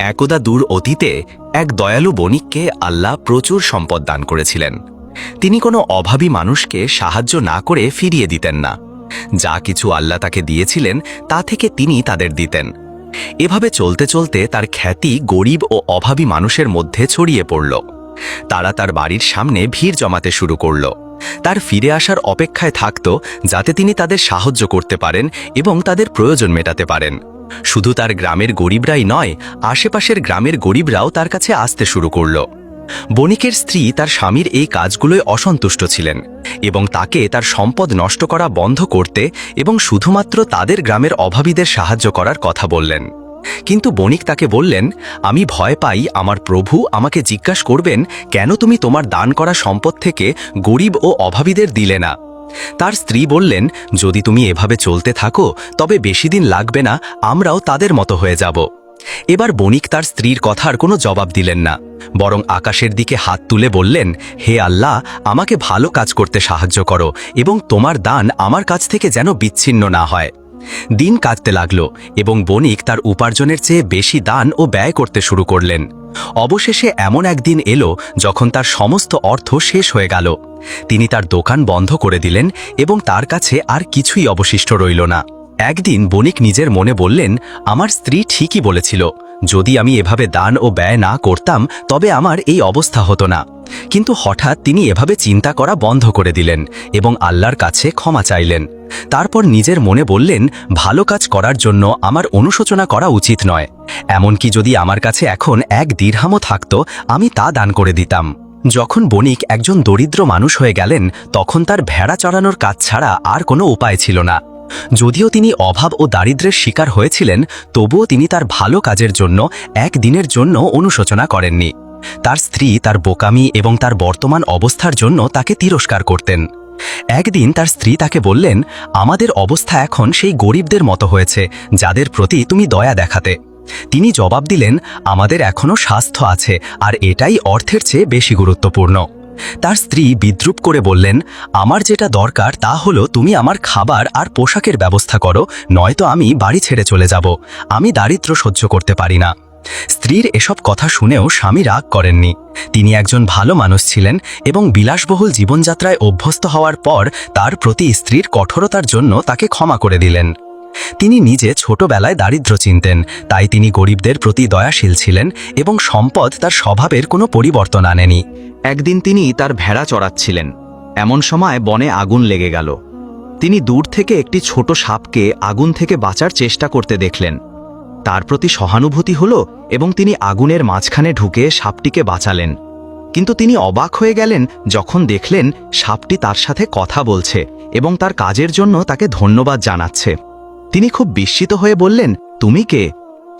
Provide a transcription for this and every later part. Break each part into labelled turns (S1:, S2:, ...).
S1: একদা দূর অতীতে এক দয়ালু বণিককে আল্লাহ প্রচুর সম্পদ দান করেছিলেন। তিনি কোনো অভাবী মানুষকে সাহায্য না করে ফিরিয়ে দিতেন না। যা কিছু আল্লাহ তাকে দিয়েছিলেন তা থেকে তিনি তাদের দিতেন। এভাবে চলতে চলতে তার খ্যাতি গরিব ও অভাবী মানুষের মধ্যে ছড়িয়ে পড়ল। তারা তার বাড়ির সামনে ভিড় জমাতে শুরু করল। তার ফিরে আসার অপেক্ষায় থাকত যাতে তিনি তাদের সাহায্য করতে পারেন এবং তাদের প্রয়োজন মেটাতে পারেন। শুধু তার গ্রামের গরিবরাই নয়, আশেপাশের গ্রামের গরিবরাও তার কাছে আসতে শুরু করল। বণিকের স্ত্রী তার স্বামীর এই কাজগুলোয় অসন্তুষ্ট ছিলেন এবং তাকে তার সম্পদ নষ্ট করা বন্ধ করতে এবং শুধুমাত্র তাদের গ্রামের অভাবীদের সাহায্য করার কথা বললেন। কিন্তু বণিক তাকে বললেন, আমি ভয় পাই আমার প্রভু আমাকে জিজ্ঞাসা করবেন, কেন তুমি তোমার দান করা সম্পদ থেকে গরিব ও অভাবীদের দিলে না? তার স্ত্রী বললেন, যদি তুমি এভাবে চলতে থাকো তবে বেশি দিন লাগবে না, আমরাও তাদের মতো হয়ে যাব। এবার বণিক তার স্ত্রীর কথার কোনো জবাব দিলেন না, বরং আকাশের দিকে হাত তুলে বললেন, হে আল্লাহ, আমাকে ভালো কাজ করতে সাহায্য করো এবং তোমার দান আমার কাছ থেকে যেন বিচ্ছিন্ন না হয়। দিন কাটতে লাগল এবং বণিক তার উপার্জনের চেয়ে বেশি দান ও ব্যয় করতে শুরু করলেন। অবশেষে এমন একদিন এলো যখন তার সমস্ত অর্থ শেষ হয়ে গেল। তিনি তার দোকান বন্ধ করে দিলেন এবং তার কাছে আর কিছুই অবশিষ্ট রইল না। একদিন বণিক নিজের মনে বললেন, আমার স্ত্রী ঠিকই বলেছিল, যদি আমি এভাবে দান ও ব্যয় না করতাম তবে আমার এই অবস্থা হতো না। কিন্তু হঠাৎ তিনি এভাবে চিন্তা করা বন্ধ করে দিলেন এবং আল্লাহর কাছে ক্ষমা চাইলেন। তারপর নিজের মনে বললেন, ভালো কাজ করার জন্য আমার অনুশোচনা করা উচিত নয়। এমনকি যদি আমার কাছে এখন 1 দিরহামও থাকত, আমি তা দান করে দিতাম। যখন বণিক একজন দরিদ্র মানুষ হয়ে গেলেন, তখন তার ভেড়া চড়ানোর কাজ ছাড়া আর কোনো উপায় ছিল না। যদিও তিনি অভাব ও দারিদ্র্যের শিকার হয়েছিলেন, তবুও তিনি তার ভালো কাজের জন্য 1 দিনের জন্য অনুশোচনা করেননি। তার স্ত্রী তার বোকামি এবং তার বর্তমান অবস্থার জন্য তাকে তিরস্কার করতেন। একদিন তার স্ত্রী তাকে বললেন, আমাদের অবস্থা এখন সেই গরিবদের মতো হয়েছে যাদের প্রতি তুমি দয়া দেখাতে। তিনি জবাব দিলেন, আমাদের এখনও স্বাস্থ্য আছে, আর এটাই অর্থের চেয়ে বেশি গুরুত্বপূর্ণ। তার স্ত্রী বিদ্রূপ করে বললেন, আমার যেটা দরকার তা হলো তুমি আমার খাবার আর পোশাকের ব্যবস্থা করো, নয়তো আমি বাড়ি ছেড়ে চলে যাব। আমি দারিদ্র্য সহ্য করতে পারি না। স্ত্রীর এসব কথা শুনেও স্বামী রাগ করেননি। তিনি একজন ভালো মানুষ ছিলেন এবং বিলাসবহুল জীবনযাত্রায় অভ্যস্ত হওয়ার পর তার প্রতি স্ত্রীর কঠোরতার জন্য তাকে ক্ষমা করে দিলেন। তিনি নিজে ছোটবেলায় দারিদ্র্য চিনতেন, তাই তিনি গরিবদের প্রতি দয়াশীল ছিলেন এবং সম্পদ তার স্বভাবের কোনো পরিবর্তন আনেনি।
S2: একদিন তিনি তার ভেড়া চড়াচ্ছিলেন। এমন সময় বনে আগুন লেগে গেল। তিনি দূর থেকে একটি ছোট সাপকে আগুন থেকে বাঁচার চেষ্টা করতে দেখলেন। তার প্রতি সহানুভূতি হলো এবং তিনি আগুনের মাঝখানে ঢুকে সাপটিকে বাঁচালেন। কিন্তু তিনি অবাক হয়ে গেলেন যখন দেখলেন সাপটি তার সাথে কথা বলছে এবং তার কাজের জন্য তাকে ধন্যবাদ জানাচ্ছে। তিনি খুব বিস্মিত হয়ে বললেন, তুমি কে?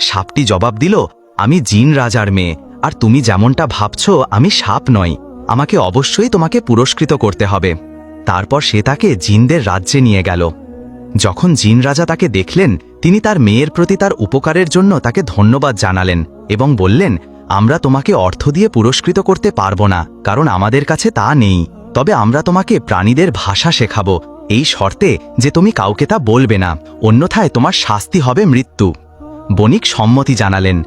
S2: সাপটি জবাব দিল, আমি জিন রাজার মেয়ে, আর তুমি যেমনটা ভাবছো আমি সাপ নই। আমাকে অবশ্যই তোমাকে পুরস্কৃত করতে হবে। তারপর সে তাকে জিনদের রাজ্যে নিয়ে গেল। যখন জিন রাজা তাকে দেখলেন, তিনি তার মেয়ের প্রতি তার উপকারের জন্য তাকে ধন্যবাদ জানালেন এবং বললেন, আমরা তোমাকে অর্থ দিয়ে পুরস্কৃত করতে পারবো না, কারণ আমাদের কাছে তা নেই। তবে আমরা তোমাকে প্রাণীদের ভাষা শেখাবো, এই শর্তে যে তুমি কাউকে তা বলবে না, অন্যথায় তোমার শাস্তি হবে মৃত্যু। বণিক সম্মতি জানালেন।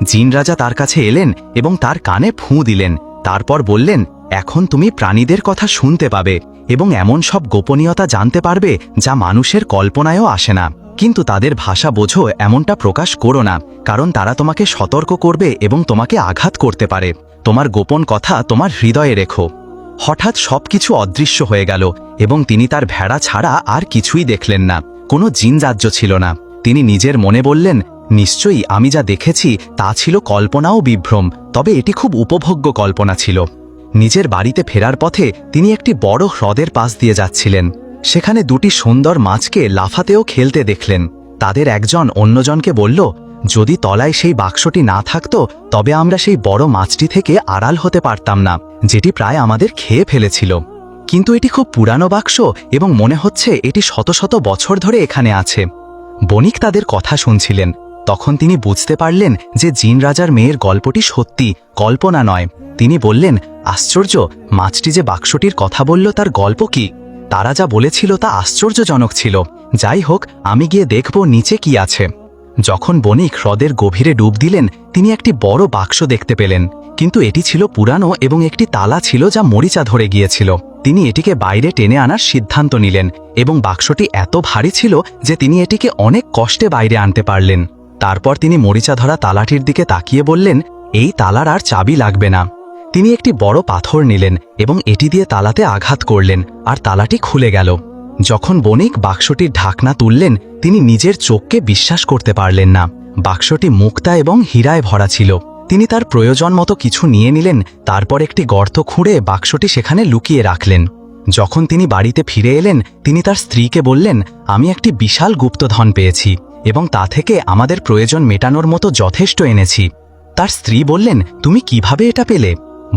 S2: জিন রাজা তার কাছে এলেন এবং তার কানে ফুঁ দিলেন। তারপর বললেন, এখন তুমি প্রাণীদের কথা শুনতে পাবে এবং এমন সব গোপনীয়তা জানতে পারবে যা মানুষের কল্পনায়ও আসে না। কিন্তু তাদের ভাষা বোঝো, এমনটা প্রকাশ করো না, কারণ তারা তোমাকে সতর্ক করবে এবং তোমাকে আঘাত করতে পারে। তোমার গোপন কথা তোমার হৃদয়ে রেখো। হঠাৎ সবকিছু অদৃশ্য হয়ে গেল এবং তিনি তার ভেড়া ছাড়া আর কিছুই দেখলেন না। কোনো জিনরাজ্য ছিল না। তিনি নিজের মনে বললেন, নিশ্চয়ই আমি যা দেখেছি তা ছিল কল্পনা ও বিভ্রম, তবে এটি খুব উপভোগ্য কল্পনা ছিল। নিজের বাড়িতে ফেরার পথে তিনি একটি বড় হ্রদের পাশ দিয়ে যাচ্ছিলেন। সেখানে 2টি সুন্দর মাছকে লাফাতেও খেলতে দেখলেন। তাদের একজন অন্যজনকে বলল, যদি তলায় সেই বাক্সটি না থাকতো তবে আমরা সেই বড় মাছটি থেকে আড়াল হতে পারতাম না, যেটি প্রায় আমাদের খেয়ে ফেলেছিল। কিন্তু এটি খুব পুরানো বাক্স এবং মনে হচ্ছে এটি শত শত বছর ধরে এখানে আছে। বণিক তাদের কথা শুনছিলেন। তখন তিনি বুঝতে পারলেন যে জিন রাজার মেয়ের গল্পটি সত্যি, কল্পনা নয়। তিনি বললেন, আশ্চর্য, মাছটি যে বাক্সটির কথা বলল তার গল্প কি? তারা যা বলেছিল তা আশ্চর্যজনক ছিল। যাই হোক, আমি গিয়ে দেখব নিচে কি আছে। যখন বণিক হ্রদের গভীরে ডুব দিলেন তিনি একটি বড় বাক্স দেখতে পেলেন, কিন্তু এটি ছিল পুরানো এবং একটি তালা ছিল যা মরিচা ধরে গিয়েছিল। তিনি এটিকে বাইরে টেনে আনার সিদ্ধান্ত নিলেন এবং বাক্সটি এত ভারী ছিল যে তিনি এটিকে অনেক কষ্টে বাইরে আনতে পারলেন। তারপর তিনি মরিচা ধরা তালাটির দিকে তাকিয়ে বললেন, এই তালার আর চাবি লাগবে না। তিনি একটি বড় পাথর নিলেন এবং এটি দিয়ে তালাতে আঘাত করলেন আর তালাটি খুলে গেল। যখন বণিক বাক্সটির ঢাকনা তুললেন তিনি নিজের চোখকে বিশ্বাস করতে পারলেন না। বাক্সটি মুক্তা এবং হীরায় ভরা ছিল। তিনি তার প্রয়োজন মতো কিছু নিয়ে নিলেন, তারপর একটি গর্ত খুঁড়ে বাক্সটি সেখানে লুকিয়ে রাখলেন। যখন তিনি বাড়িতে ফিরে এলেন তিনি তার স্ত্রীকে বললেন, আমি একটি বিশাল গুপ্তধন পেয়েছি এবং তা থেকে আমাদের প্রয়োজন মেটানোর মতো যথেষ্ট এনেছি। তার স্ত্রী বললেন, তুমি কিভাবে এটা পেলে?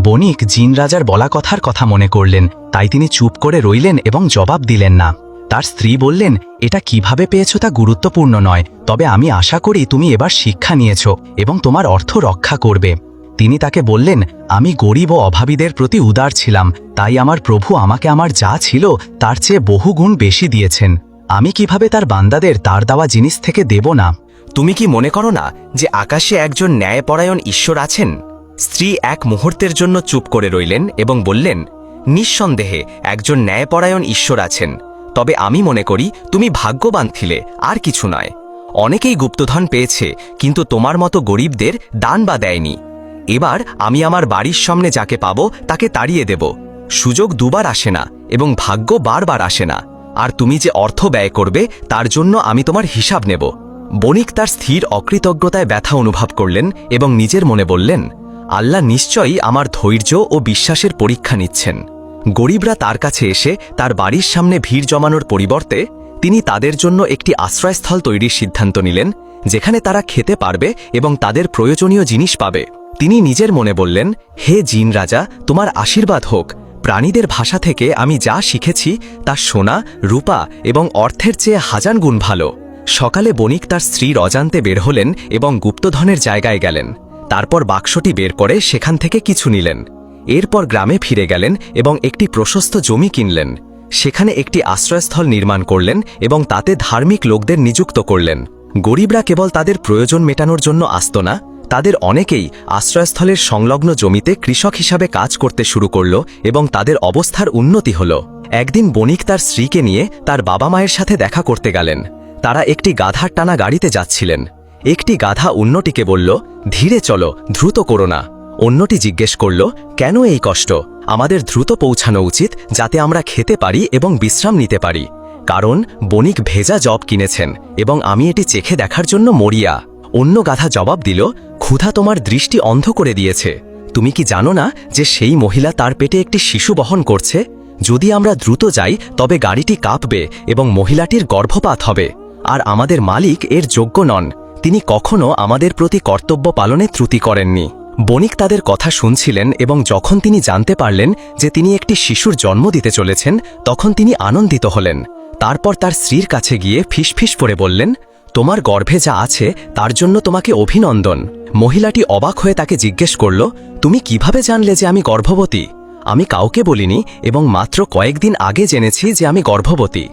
S2: বণিক জিন রাজার বলা কথার কথা মনে করলেন, তাই তিনি চুপ করে রইলেন এবং জবাব দিলেন না। তার স্ত্রী বললেন, এটা কিভাবে পেয়েছ তা গুরুত্বপূর্ণ নয়, তবে আমি আশা করি তুমি এবার শিক্ষা নিয়েছ এবং তোমার অর্থ রক্ষা করবে। তিনি তাকে বললেন, আমি গরিব ও অভাবীদের প্রতি উদার ছিলাম, তাই আমার প্রভু আমাকে আমার যা ছিল তার চেয়ে বহুগুণ বেশি দিয়েছেন। আমি কিভাবে তার বান্দাদের তার দেওয়া জিনিস থেকে দেব না?
S1: তুমি কি মনে করো না যে আকাশে একজন ন্যায়পরায়ণ ঈশ্বর আছেন? স্ত্রী এক মুহূর্তের জন্য চুপ করে রইলেন এবং বললেন, নিঃসন্দেহে একজন ন্যায়পরায়ণ ঈশ্বর আছেন, তবে আমি মনে করি তুমি ভাগ্যবান ছিলে, আর কিছু নয়। অনেকেই গুপ্তধন পেয়েছে কিন্তু তোমার মতো গরিবদের দান বা দেয়নি। এবার আমি আমার বাড়ির সামনে যাকে পাবো তাকে তাড়িয়ে দেব। সুযোগ দুবার আসে না এবং ভাগ্য বারবার আসে না, আর তুমি যে অর্থ ব্যয় করবে তার জন্য আমি তোমার হিসাব নেব। বণিক তার স্থির অকৃতজ্ঞতায় ব্যথা অনুভব করলেন এবং নিজের মনে বললেন, আল্লাহ নিশ্চয়ই আমার ধৈর্য ও বিশ্বাসের পরীক্ষা নিচ্ছেন। গরিবরা তার কাছে এসে তার বাড়ির সামনে ভিড় জমানোর পরিবর্তে তিনি তাদের জন্য একটি আশ্রয়স্থল তৈরির সিদ্ধান্ত নিলেন, যেখানে তারা খেতে পারবে এবং তাদের প্রয়োজনীয় জিনিস পাবে। তিনি নিজের মনে বললেন, হে জিন রাজা, তোমার আশীর্বাদ হোক। প্রাণীদের ভাষা থেকে আমি যা শিখেছি তা সোনা, রূপা এবং অর্থের চেয়ে হাজার গুণ ভালো। সকালে বণিক তার স্ত্রীর অজান্তে বের হলেন এবং গুপ্তধনের জায়গায় গেলেন। তারপর বাক্সটি বের করে সেখান থেকে কিছু নিলেন। এরপর গ্রামে ফিরে গেলেন এবং একটি প্রশস্ত জমি কিনলেন। সেখানে একটি আশ্রয়স্থল নির্মাণ করলেন এবং তাতে ধার্মিক লোকদের নিযুক্ত করলেন। গরিবরা কেবল তাদের প্রয়োজন মেটানোর জন্য আসত না, তাদের অনেকেই আশ্রয়স্থলের সংলগ্ন জমিতে কৃষক হিসাবে কাজ করতে শুরু করল এবং তাদের অবস্থার উন্নতি হল। একদিন বণিক তার স্ত্রীকে নিয়ে তার বাবা মায়ের সাথে দেখা করতে গেলেন। তারা একটি গাধার টানা গাড়িতে যাচ্ছিলেন। একটি গাধা অন্যটিকে বলল, ধীরে চলো, দ্রুত করো না। অন্যটি জিজ্ঞেস করল, কেন এই কষ্ট? আমাদের দ্রুত পৌঁছানো উচিত যাতে আমরা খেতে পারি এবং বিশ্রাম নিতে পারি, কারণ বণিক ভেজা জব কিনেছেন এবং আমি এটি চেখে দেখার জন্য মরিয়া। অন্য গাধা জবাব দিল, ক্ষুধা তোমার দৃষ্টি অন্ধ করে দিয়েছে। তুমি কি জানো না যে সেই মহিলা তার পেটে একটি শিশু বহন করছে? যদি আমরা দ্রুত যাই তবে গাড়িটি কাঁপবে এবং মহিলাটির গর্ভপাত হবে, আর আমাদের মালিক এর যোগ্য নন। তিনি কখনো আমাদের প্রতি কর্তব্য পালনে ত্রুটি করেননি। বণিক তাদের কথা শুনছিলেন এবং যখন তিনি জানতে পারলেন যে তিনি একটি শিশুর জন্ম দিতে চলেছেন তখন তিনি আনন্দিত হলেন। তারপর তার স্ত্রীর কাছে গিয়ে ফিসফিস করে বললেন, তোমার গর্ভে যা আছে তার জন্য তোমাকে অভিনন্দন। মহিলাটি অবাক হয়ে তাকে জিজ্ঞেস করল, তুমি কিভাবে জানলে যে আমি গর্ভবতী? আমি কাউকে বলিনি এবং মাত্র কয়েকদিন আগে জেনেছি যে আমি গর্ভবতী।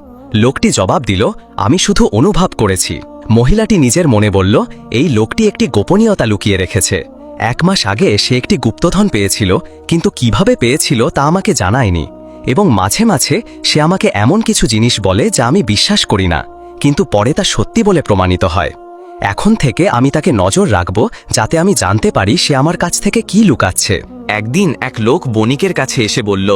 S1: লোকটি জবাব দিল, আমি শুধু অনুভব করেছি। মহিলাটি নিজের মনে বলল, এই লোকটি একটি গোপনীয়তা লুকিয়ে রেখেছে। 1 মাস আগে সে একটি গুপ্তধন পেয়েছিল, কিন্তু কিভাবে পেয়েছিল তা আমাকে জানায়নি, এবং মাঝে মাঝে সে আমাকে এমন কিছু জিনিস বলে যা আমি বিশ্বাস করি না, কিন্তু পরে তা সত্যি বলে প্রমাণিত হয়। এখন থেকে আমি তাকে নজর রাখব যাতে আমি জানতে পারি সে আমার কাছ থেকে কি লুকাচ্ছে। একদিন এক লোক বণিকের কাছে এসে বলল,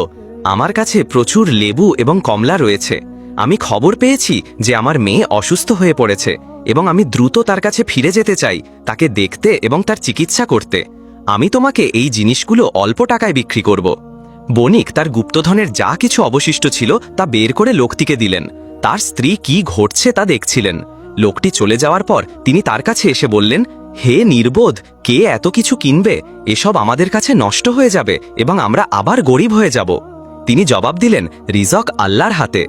S1: আমার কাছে প্রচুর লেবু এবং কমলা রয়েছে। আমি খবর পেয়েছি যে আমার মেয়ে অসুস্থ হয়ে পড়েছে এবং আমি দ্রুত তার কাছে ফিরে যেতে চাই, তাকে দেখতে এবং তার চিকিৎসা করতে। আমি তোমাকে এই জিনিসগুলো অল্প টাকায় বিক্রি করব। বণিক তার গুপ্তধনের যা কিছু অবশিষ্ট ছিল তা বের করে লোকটিকে দিলেন। তার স্ত্রী কি ঘটছে তা দেখছিলেন। লোকটি চলে যাওয়ার পর তিনি তার কাছে এসে বললেন, হে নির্বোধ, কে এত কিছু কিনবে? এসব আমাদের কাছে নষ্ট হয়ে যাবে এবং আমরা আবার গরিব হয়ে যাব। তিনি জবাব দিলেন, রিজক আল্লাহর হাতে।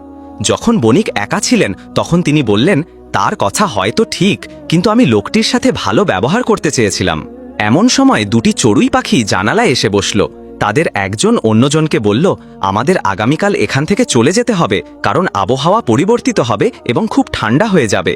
S1: যখন বণিক একা ছিলেন তখন তিনি বললেন, তার কথা হয়তো ঠিক, কিন্তু আমি লোকটির সাথে ভালো ব্যবহার করতে চেয়েছিলাম। এমন সময় 2টি চড়ুই পাখি জানালায় এসে বসল। তাদের একজন অন্যজনকে বলল, আমাদের আগামীকাল এখান থেকে চলে যেতে হবে, কারণ আবহাওয়া পরিবর্তিত হবে এবং খুব ঠান্ডা হয়ে যাবে।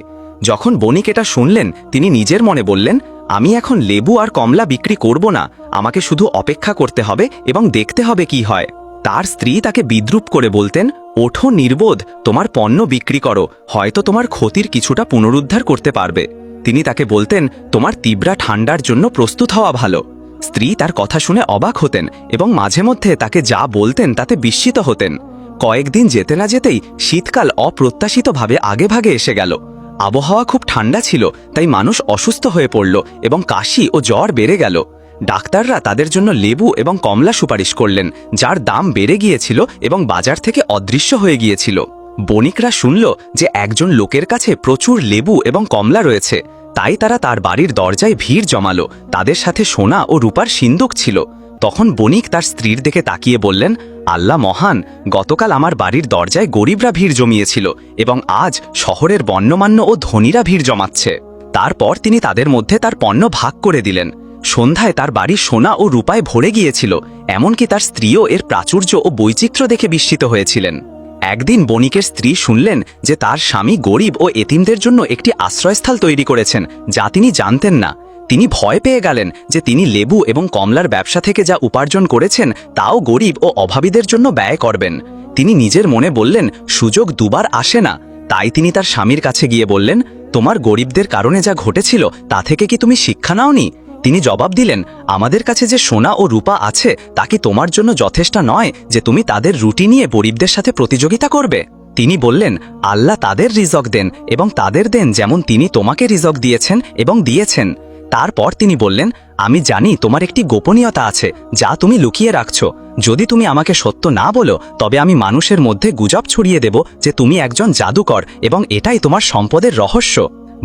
S1: যখন বণিক এটা শুনলেন তিনি নিজের মনে বললেন, আমি এখন লেবু আর কমলা বিক্রি করব না, আমাকে শুধু অপেক্ষা করতে হবে এবং দেখতে হবে কি হয়। তার স্ত্রী তাকে বিদ্রূপ করে বলতেন, ওঠো নির্বোধ, তোমার পণ্য বিক্রি করো, হয়তো তোমার ক্ষতির কিছুটা পুনরুদ্ধার করতে পারবে। তিনি তাকে বলতেন, তোমার তীব্রা ঠান্ডার জন্য প্রস্তুত হওয়া ভালো। স্ত্রী তার কথা শুনে অবাক হতেন এবং মাঝে মধ্যে তাকে যা বলতেন তাতে বিস্মিত হতেন। কয়েকদিন যেতে না যেতেই শীতকাল অপ্রত্যাশিতভাবে আগেভাগে এসে গেল। আবহাওয়া খুব ঠান্ডা ছিল, তাই মানুষ অসুস্থ হয়ে পড়ল এবং কাশি ও জ্বর বেড়ে গেল। ডাক্তাররা তাদের জন্য লেবু এবং কমলা সুপারিশ করলেন, যার দাম বেড়ে গিয়েছিল এবং বাজার থেকে অদৃশ্য হয়ে গিয়েছিল। বণিকরা শুনল যে একজন লোকের কাছে প্রচুর লেবু এবং কমলা রয়েছে, তাই তারা তার বাড়ির দরজায় ভিড় জমালো। তাদের সাথে সোনা ও রূপার সিন্দুক ছিল। তখন বণিক তার স্ত্রীর দিকে তাকিয়ে বললেন, আল্লাহ মহান, গতকাল আমার বাড়ির দরজায় গরিবরা ভিড় জমিয়েছিল এবং আজ শহরের গণ্যমান্য ও ধনীরা ভিড় জমাচ্ছে। তারপর তিনি তাদের মধ্যে তার পণ্য ভাগ করে দিলেন। সন্ধ্যায় তার বাড়ি সোনা ও রূপায় ভরে গিয়েছিল, এমনকি তার স্ত্রীও এর প্রাচুর্য ও বৈচিত্র্য দেখে বিস্মিত হয়েছিলেন। একদিন বণিকের স্ত্রী শুনলেন যে তার স্বামী গরিব ও এতিমদের জন্য একটি আশ্রয়স্থল তৈরি করেছেন, যা তিনি জানতেন না। তিনি ভয় পেয়ে গেলেন যে তিনি লেবু এবং কমলার ব্যবসা থেকে যা উপার্জন করেছেন তাও গরিব ও অভাবীদের জন্য ব্যয় করবেন। তিনি নিজের মনে বললেন, সুযোগ দুবার আসে না। তাই তিনি তার স্বামীর কাছে গিয়ে বললেন, তোমার গরিবদের কারণে যা ঘটেছিল তা থেকে কি তুমি শিক্ষা নাওনি? তিনি জবাব দিলেন, আমাদের কাছে যে সোনা ও রূপা আছে তা কি তোমার জন্য যথেষ্ট নয় যে তুমি তাদের রুটি নিয়ে গরিবদের সাথে প্রতিযোগিতা করবে? তিনি বললেন, আল্লাহ তাদের রিজক দেন এবং তাদের দেন যেমন তিনি তোমাকে রিজক দিয়েছেন এবং দিয়েছেন। তারপর তিনি বললেন, আমি জানি তোমার একটি গোপনীয়তা আছে যা তুমি লুকিয়ে রাখছো। যদি তুমি আমাকে সত্য না বলো তবে আমি মানুষের মধ্যে গুজব ছড়িয়ে দেব যে তুমি একজন জাদুকর এবং এটাই তোমার সম্পদের রহস্য।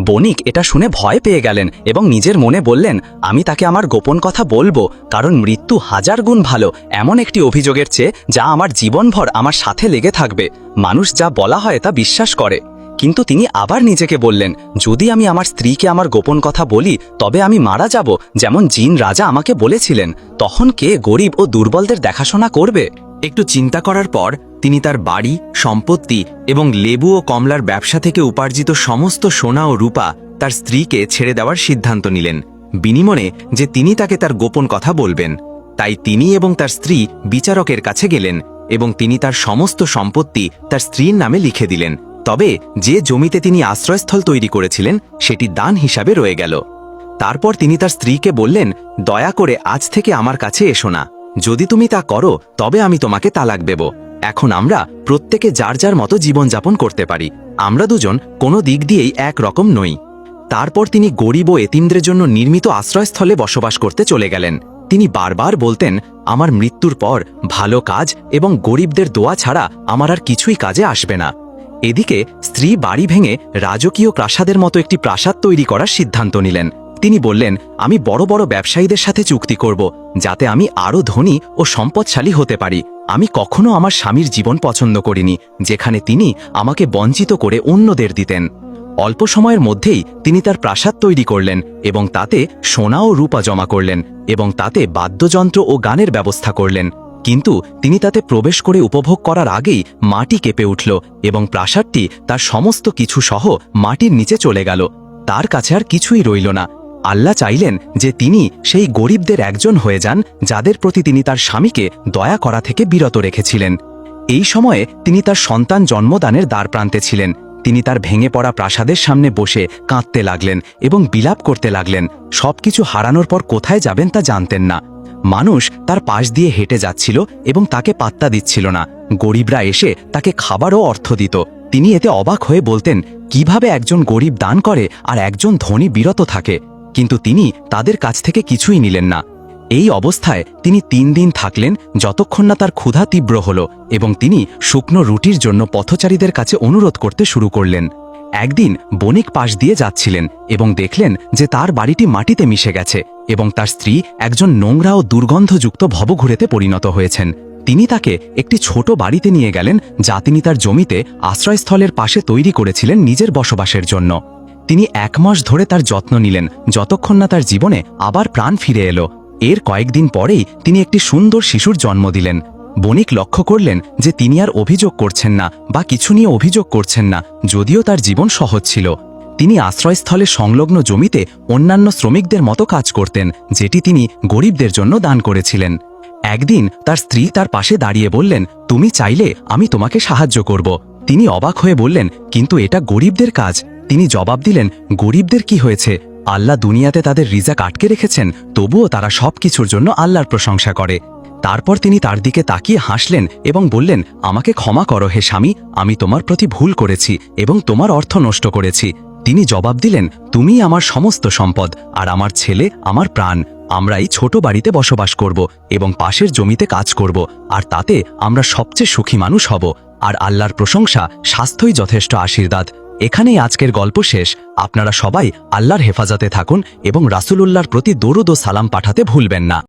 S1: বণিক এটা শুনে ভয় পেয়ে গেলেন এবং নিজের মনে বললেন, আমি তাকে আমার গোপন কথা বলবো, কারণ মৃত্যু 1000 গুণ ভালো এমন একটি অভিযোগের চেয়ে যা আমার জীবনভর আমার সাথে লেগে থাকবে। মানুষ যা বলা হয় তা বিশ্বাস করে। কিন্তু তিনি আবার নিজেকে বললেন, যদি আমি আমার স্ত্রীকে আমার গোপন কথা বলি তবে আমি মারা যাব, যেমন জিন রাজা আমাকে বলেছিলেন। তখন কে গরিব ও দুর্বলদের দেখাশোনা করবে? একটু চিন্তা করার পর তিনি তার বাড়ি, সম্পত্তি এবং লেবু ও কমলার ব্যবসা থেকে উপার্জিত সমস্ত সোনা ও রূপা তার স্ত্রীকে ছেড়ে দেওয়ার সিদ্ধান্ত নিলেন, বিনিময়ে যে তিনি তাকে তার গোপন কথা বলবেন। তাই তিনি এবং তার স্ত্রী বিচারকের কাছে গেলেন এবং তিনি তার সমস্ত সম্পত্তি তার স্ত্রীর নামে লিখে দিলেন। তবে যে জমিতে তিনি আশ্রয়স্থল তৈরি করেছিলেন সেটি দান হিসাবে রয়ে গেল। তারপর তিনি তার স্ত্রীকে বললেন, দয়া করে আজ থেকে আমার কাছে এসো না। যদি তুমি তা করো তবে আমি তোমাকে তালাক দেব। এখন আমরা প্রত্যেকে যার যার মতো জীবনযাপন করতে পারি। আমরা দুজন কোনো দিক দিয়েই এক রকম নই। তারপর তিনি গরিব ও এতিমদের জন্য নির্মিত আশ্রয়স্থলে বসবাস করতে চলে গেলেন। তিনি বারবার বলতেন, আমার মৃত্যুর পর ভালো কাজ এবং গরিবদের দোয়া ছাড়া আমার আর কিছুই কাজে আসবে না। এদিকে স্ত্রী বাড়ি ভেঙে রাজকীয় প্রাসাদের মতো একটি প্রাসাদ তৈরি করার সিদ্ধান্ত নিলেন। তিনি বললেন, আমি বড় বড় ব্যবসায়ীদের সাথে চুক্তি করব যাতে আমি আরও ধনী ও সম্পদশালী হতে পারি। আমি কখনো আমার স্বামীর জীবন পছন্দ করিনি যেখানে তিনি আমাকে বঞ্চিত করে অন্যদের দিতেন। অল্প সময়ের মধ্যেই তিনি তার প্রাসাদ তৈরি করলেন এবং তাতে সোনা ও রূপা জমা করলেন এবং তাতে বাদ্যযন্ত্র ও গানের ব্যবস্থা করলেন। কিন্তু তিনি তাতে প্রবেশ করে উপভোগ করার আগেই মাটি কেঁপে উঠল এবং প্রাসাদটি তার সমস্ত কিছু সহ মাটির নিচে চলে গেল। তার কাছে আর কিছুই রইল না। আল্লাহ চাইলেন যে তিনি সেই গরিবদের একজন হয়ে যান যাদের প্রতি তিনি তার স্বামীকে দয়া করা থেকে বিরত রেখেছিলেন। এই সময়ে তিনি তার সন্তান জন্মদানের দ্বারপ্রান্তে ছিলেন। তিনি তার ভেঙে পড়া প্রাসাদের সামনে বসে কাঁদতে লাগলেন এবং বিলাপ করতে লাগলেন। সবকিছু হারানোর পর কোথায় যাবেন তা জানতেন না। মানুষ তার পাশ দিয়ে হেঁটে যাচ্ছিল এবং তাকে পাত্তা দিচ্ছিল না। গরিবরা এসে তাকে খাবার ও অর্থ দিত। তিনি এতে অবাক হয়ে বলতেন, কিভাবে একজন গরিব দান করে আর একজন ধনী বিরত থাকে? কিন্তু তিনি তাদের কাছ থেকে কিছুই নিলেন না। এই অবস্থায় তিনি 3 দিন থাকলেন যতক্ষণ না তার ক্ষুধা তীব্র হল এবং তিনি শুকনো রুটির জন্য পথচারীদের কাছে অনুরোধ করতে শুরু করলেন। একদিন বণিক পাশ দিয়ে যাচ্ছিলেন এবং দেখলেন যে তার বাড়িটি মাটিতে মিশে গেছে এবং তার স্ত্রী একজন নোংরা ও দুর্গন্ধযুক্ত ভবঘুরেতে পরিণত হয়েছেন। তিনি তাকে একটি ছোট বাড়িতে নিয়ে গেলেন যা তিনি তার জমিতে আশ্রয়স্থলের পাশে তৈরি করেছিলেন নিজের বসবাসের জন্য। তিনি 1 মাস ধরে তার যত্ন নিলেন যতক্ষণ না তার জীবনে আবার প্রাণ ফিরে এলো। এর কয়েকদিন পরেই তিনি একটি সুন্দর শিশুর জন্ম দিলেন। বণিক লক্ষ্য করলেন যে তিনি আর অভিযোগ করছেন না বা কিছু নিয়ে অভিযোগ করছেন না, যদিও তার জীবন সহজ ছিল। তিনি আশ্রয়স্থলে সংলগ্ন জমিতে অন্যান্য শ্রমিকদের মতো কাজ করতেন, যেটি তিনি গরিবদের জন্য দান করেছিলেন। একদিন তার স্ত্রী তার পাশে দাঁড়িয়ে বললেন, তুমি চাইলে আমি তোমাকে সাহায্য করব। তিনি অবাক হয়ে বললেন, কিন্তু এটা গরিবদের কাজ। তিনি জবাব দিলেন, গরিবদের কি হয়েছে? আল্লাহ দুনিয়াতে তাদের রিজাক আটকে রেখেছেন, তবুও তারা সবকিছুর জন্য আল্লাহর প্রশংসা করে। তারপর তিনি তার দিকে তাকিয়ে হাসলেন এবং বললেন, আমাকে ক্ষমা করো হে স্বামী, আমি তোমার প্রতি ভুল করেছি এবং তোমার অর্থ নষ্ট করেছি। তিনি জবাব দিলেন, তুমি আমার সমস্ত সম্পদ, আর আমার ছেলে আমার প্রাণ। আমরা এই ছোট বাড়িতে বসবাস করব এবং পাশের জমিতে কাজ করব, আর তাতে আমরা সবচেয়ে সুখী মানুষ হব। আর আল্লাহর প্রশংসা, স্বাস্থ্যই যথেষ্ট আশীর্বাদ। এখানেই আজকের গল্প শেষ। আপনারা সবাই আল্লাহর হেফাজতে থাকুন এবং রাসূলুল্লাহর প্রতি দরুদ ও সালাম পাঠাতে ভুলবেন না।